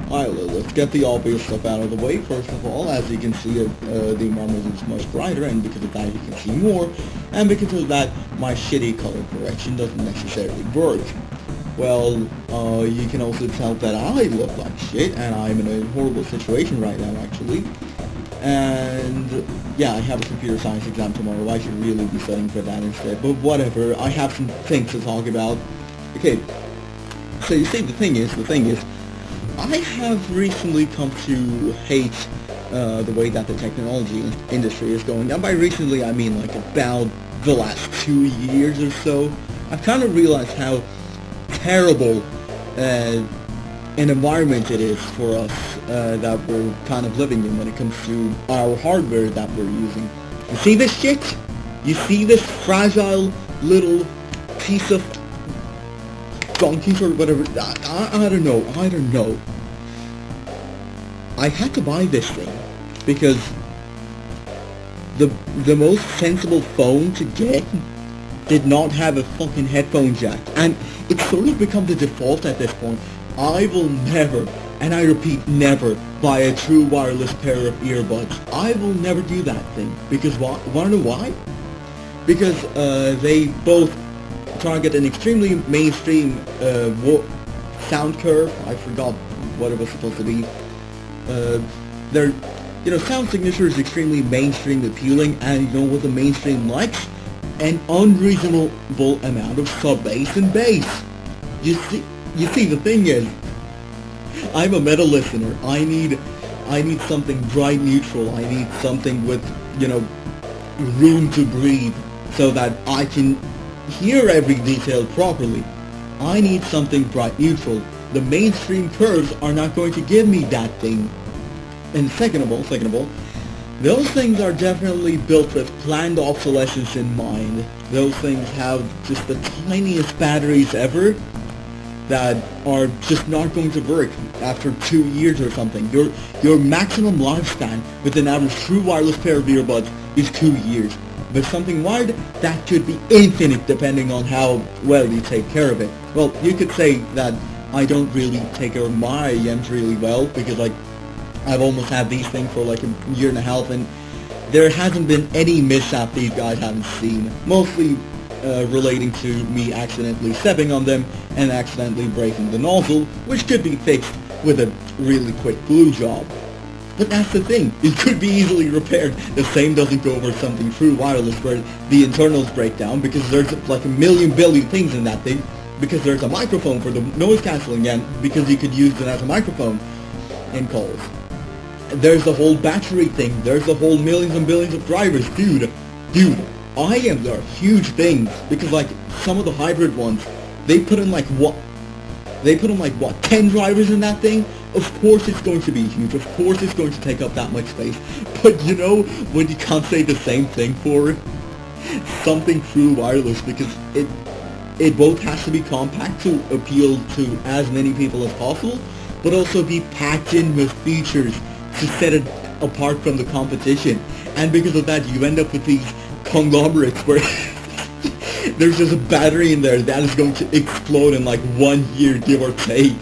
Alright, let's get the obvious stuff out of the way. First of all, as you can see, the environment is much brighter, and because of that you can see more, and because of that my shitty color correction doesn't necessarily work. Well, you can also tell that I look like shit, and I'm in a horrible situation right now, actually. And yeah, I have a computer science exam tomorrow. I should really be studying for that instead, but whatever, I have some things to talk about. Okay, so you see, the thing is, I have recently come to hate the way that the technology industry is going. And by recently, I mean like about the last 2 years or so. I've kind of realized how terrible an environment it is for us that we're kind of living in when it comes to our hardware that we're using. You see this shit? You see this fragile little piece of donkeys or whatever? I don't know. I had to buy this thing because the most sensible phone to get did not have a fucking headphone jack, and it's sort of become the default at this point. I will never, and I repeat never, buy a true wireless pair of earbuds. I will never do that thing, because why? Wanna know why? Because they both target an extremely mainstream sound curve. I forgot what it was supposed to be. Their, sound signature is extremely mainstream appealing, and you know what the mainstream likes? An unreasonable amount of sub-bass and bass. You see, the thing is, I'm a metal listener. I need something bright neutral. I need something with, room to breathe, so that I can hear every detail properly. I need something bright neutral. The mainstream curves are not going to give me that thing. And second of all, those things are definitely built with planned obsolescence in mind. Those things have just the tiniest batteries ever that are just not going to work after 2 years or something. Your maximum lifespan with an average true wireless pair of earbuds is 2 years. With something wired, that could be infinite depending on how well you take care of it. Well, you could say that I don't really take care of my EMs really well, because I've almost had these things for like a year and a half, and there hasn't been any mishap these guys haven't seen. Mostly relating to me accidentally stepping on them and accidentally breaking the nozzle, which could be fixed with a really quick glue job. But that's the thing, it could be easily repaired. The same doesn't go over something true wireless where the internals break down, because there's like a million billion things in that thing, because there's a microphone for the noise cancelling, and because you could use it as a microphone in calls. There's the whole battery thing, there's the whole millions and billions of drivers. Dude, IEMs are huge things, because like some of the hybrid ones, they put in like 10 drivers in that thing. Of course it's going to be huge, of course it's going to take up that much space, but when you can't say the same thing for something true wireless, because it both has to be compact to appeal to as many people as possible, but also be packed in with features to set it apart from the competition. And because of that, you end up with these conglomerates where there's just a battery in there that is going to explode in like 1 year, give or take.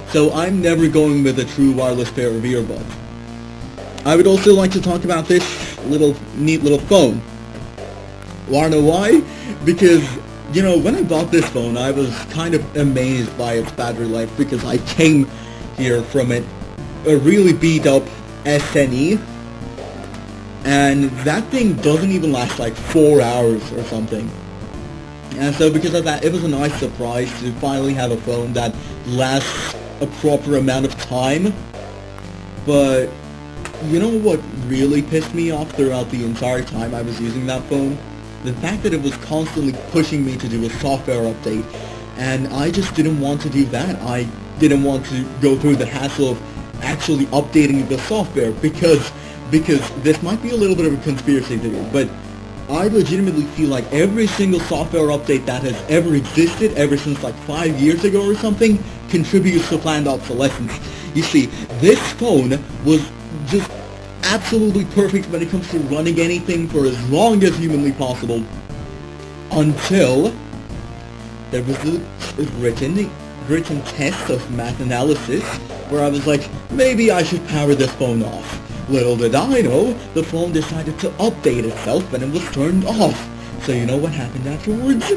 So I'm never going with a true wireless pair of earbuds. I would also like to talk about this neat little phone. Wanna know why? Because, when I bought this phone, I was kind of amazed by its battery life, because I came here from a really beat up SNE, and that thing doesn't even last like 4 hours or something. And so because of that, it was a nice surprise to finally have a phone that lasts a proper amount of time. But you know what really pissed me off throughout the entire time I was using that phone? The fact that it was constantly pushing me to do a software update, and I just didn't want to do that. I didn't want to go through the hassle of actually updating the software, because this might be a little bit of a conspiracy theory, but I legitimately feel like every single software update that has ever existed, ever since like 5 years ago or something, contributes to planned obsolescence. You see, this phone was just absolutely perfect when it comes to running anything for as long as humanly possible, until there was a written written tests of math analysis where I was like, maybe I should power this phone off. Little did I know, the phone decided to update itself when it was turned off. So you know what happened afterwards?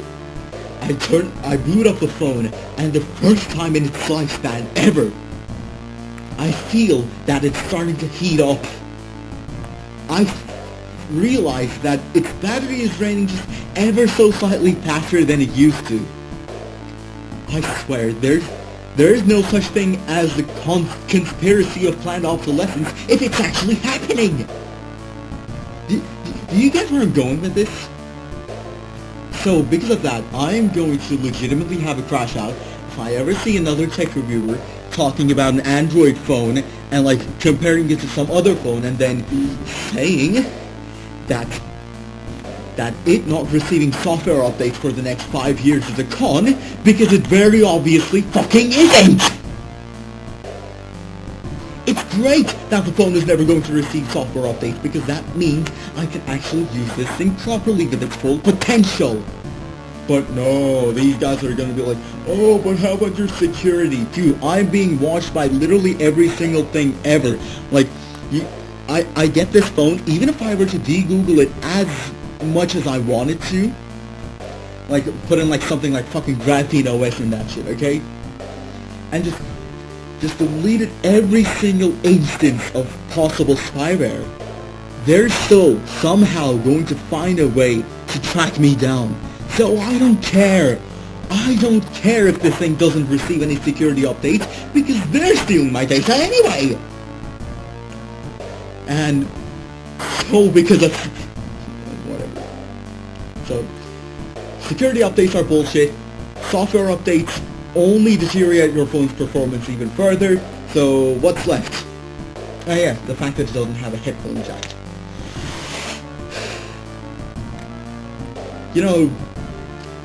I boot up the phone, and the first time in its lifespan ever, I feel that it's starting to heat up. I realize that its battery is draining just ever so slightly faster than it used to. I swear, there is no such thing as the conspiracy of planned obsolescence if it's actually happening. Do you get where I'm going with this? So because of that, I am going to legitimately have a crash out if I ever see another tech reviewer talking about an Android phone and like comparing it to some other phone and then saying that it not receiving software updates for the next 5 years is a con, because it very obviously fucking isn't! It's great that the phone is never going to receive software updates, because that means I can actually use this thing properly with its full potential. But no, these guys are gonna be like, oh, but how about your security? Dude, I'm being watched by literally every single thing ever. Like, I get this phone, even if I were to de-Google it as much as I wanted to, like put in like something like fucking Graphene OS and that shit, okay? And just deleted every single instance of possible spyware, they're still somehow going to find a way to track me down. So I don't care. I don't care if this thing doesn't receive any security updates, because they're stealing my data anyway. And so because of whatever. So security updates are bullshit. Software updates only deteriorate your phone's performance even further. So what's left? Oh yeah, the fact that it doesn't have a headphone jack. You know,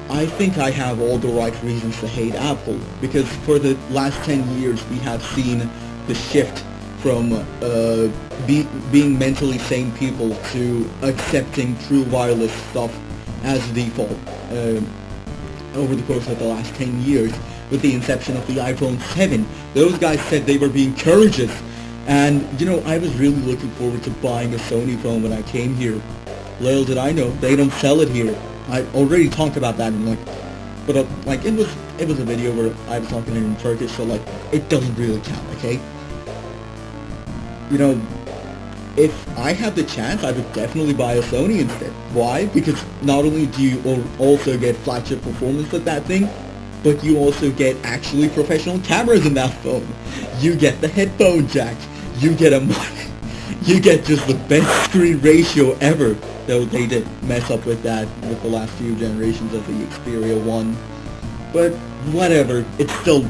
I think I have all the right reasons to hate Apple, because for the last 10 years we have seen the shift from being mentally sane people to accepting true wireless stuff as default over the course of the last 10 years with the inception of the iPhone 7. Those guys said they were being courageous, and you know, I was really looking forward to buying a Sony phone when I came here. Little did I know, they don't sell it here. I already talked about that in but like it was a video where I was talking in Turkish, so like it doesn't really count, okay? You know, if I had the chance, I would definitely buy a Sony instead. Why? Because not only do you also get flagship performance with that thing, but you also get actually professional cameras in that phone. You get the headphone jack. You get you get just the best screen ratio ever. Though they did mess up with that with the last few generations of the Xperia 1. But whatever, it's still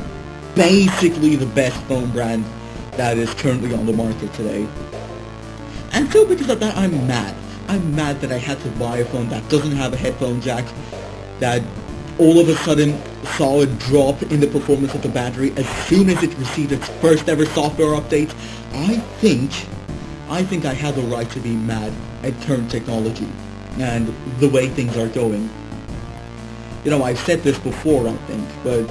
basically the best phone brand that is currently on the market today. And so because of that, I'm mad. I'm mad that I had to buy a phone that doesn't have a headphone jack, that all of a sudden saw a drop in the performance of the battery as soon as it received its first ever software update. I think I have the right to be mad at current technology and the way things are going. You know, I've said this before, I think, but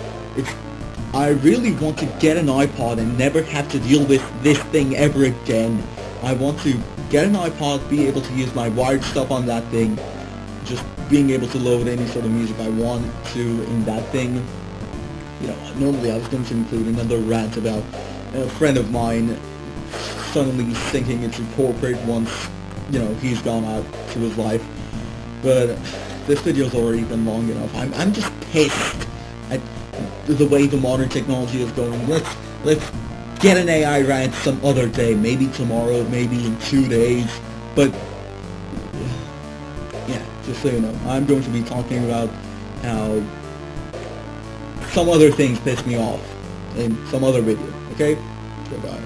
I really want to get an iPod and never have to deal with this thing ever again. I want to get an iPod, be able to use my wired stuff on that thing, just being able to load any sort of music I want to in that thing. You know, normally I was going to include another rant about a friend of mine suddenly thinking it's incorporate once, you know, he's gone out to his life. But this video's already been long enough. I'm just pissed at the way the modern technology is going. Let's get an AI rant some other day, maybe tomorrow, maybe in 2 days. But yeah, just so you know, I'm going to be talking about how some other things piss me off in some other video. Okay? Goodbye.